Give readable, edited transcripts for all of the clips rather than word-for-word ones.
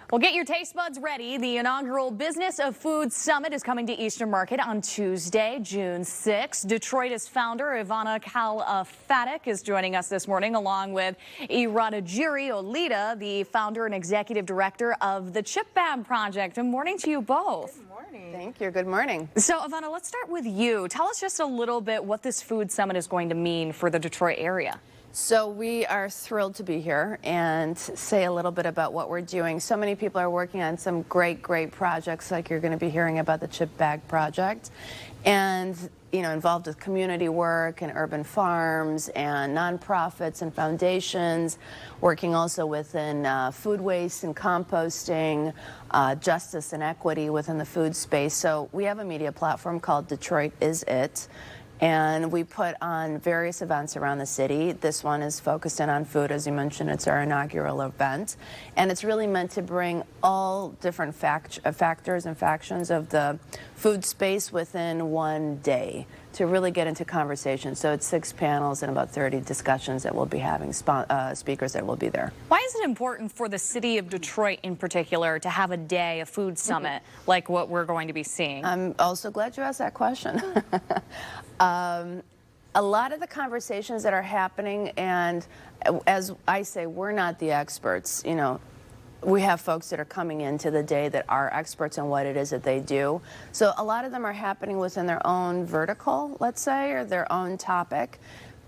Well, get your taste buds ready. The inaugural Business of Food Summit is coming to Eastern Market on Tuesday, June 6th. Detroitisit founder Eradajere Oleita is joining us this morning, along with Eradajere Oleita, the founder and executive director of the Chip Bag Project. Good morning to you both. Good morning. Thank you. Good morning. So, Ivana, let's start with you. Tell us just a little bit what this food summit is going to mean for the Detroit area. So we are thrilled to be here and say a little bit about what we're doing. So many people are working on some great projects, like you're going to be hearing about the Chip Bag Project, and involved with community work and urban farms and nonprofits and foundations, working also within food waste and composting, justice and equity within the food space. So we have a media platform called Detroitisit. And we put on various events around the city. This one is focused in on food. As you mentioned, it's our inaugural event. And it's really meant to bring all different factors and factions of the food space within one day to really get into conversation. So it's 6 panels and about 30 discussions that we'll be having, speakers that will be there. Why is it important for the city of Detroit in particular to have a day, a food summit, like what we're going to be seeing? I'm also glad you asked that question. A lot of the conversations that are happening, and as I say, we're not the experts, we have folks that are coming into the day that are experts on what it is that they do. So a lot of them are happening within their own vertical, let's say, or their own topic.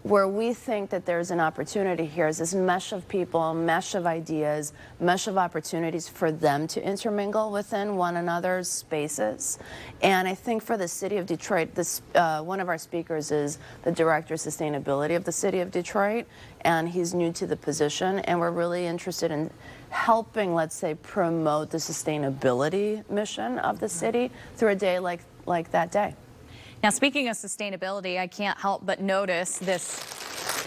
Where we think that there's an opportunity here is this mesh of people, mesh of ideas, mesh of opportunities for them to intermingle within one another's spaces. And I think for the city of Detroit, one of our speakers is the Director of Sustainability of the city of Detroit, and he's new to the position, and we're really interested in helping, let's say, promote the sustainability mission of the city through a day like that day. Now, speaking of sustainability, I can't help but notice this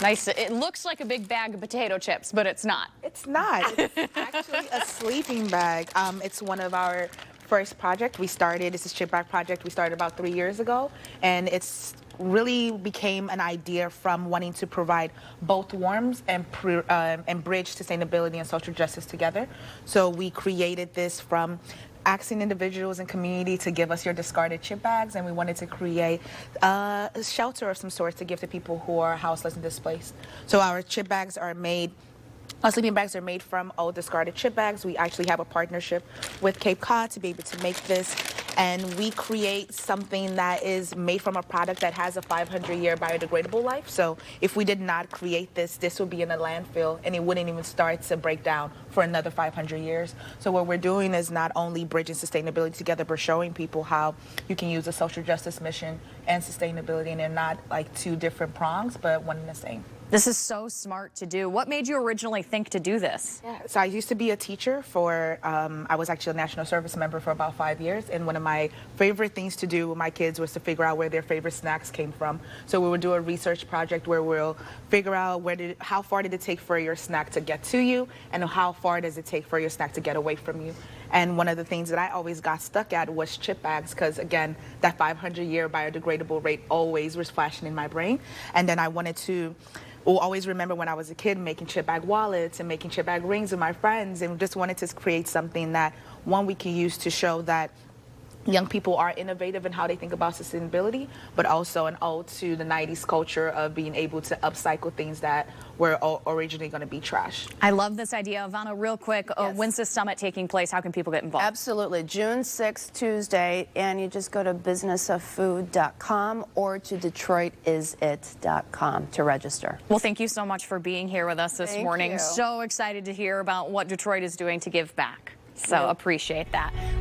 nice, it looks like a big bag of potato chips, but it's not. It's not. It's actually a sleeping bag. It's one of our first projects. This is Chip Bag Project. We started about 3 years ago, and it's really became an idea from wanting to provide both warmth and bridge sustainability and social justice together. So we created this from asking individuals and community to give us your discarded chip bags, and we wanted to create a shelter of some sort to give to people who are houseless and displaced. So our chip bags are made, our sleeping bags are made from old discarded chip bags. We actually have a partnership with Cape Cod to be able to make this, and we create something that is made from a product that has a 500-year biodegradable life. So if we did not create this, this would be in a landfill, and it wouldn't even start to break down for another 500 years. So what we're doing is not only bridging sustainability together, but showing people how you can use a social justice mission and sustainability, and they're not like two different prongs, but one and the same. This is so smart to do. What made you originally think to do this? Yeah, so I used to be a teacher for, I was actually a national service member for about 5 years, and one of my favorite things to do with my kids was to figure out where their favorite snacks came from. So we would do a research project where we'll figure out how far did it take for your snack to get to you, and how far does it take for your snack to get away from you. And one of the things that I always got stuck at was chip bags, because again, that 500-year biodegradable rate always was flashing in my brain. And then I wanted to always remember when I was a kid making chip bag wallets and making chip bag rings with my friends, and just wanted to create something that, one, we can use to show that young people are innovative in how they think about sustainability, but also an ode to the 90s culture of being able to upcycle things that were originally going to be trash. I love this idea. Ivana, real quick, Yes. when's this summit taking place? How can people get involved? Absolutely. June 6th, Tuesday, and you just go to businessoffood.com or to detroitisit.com to register. Well, thank you so much for being here with us this Thank morning. you. So excited to hear about what Detroit is doing to give back. So appreciate that.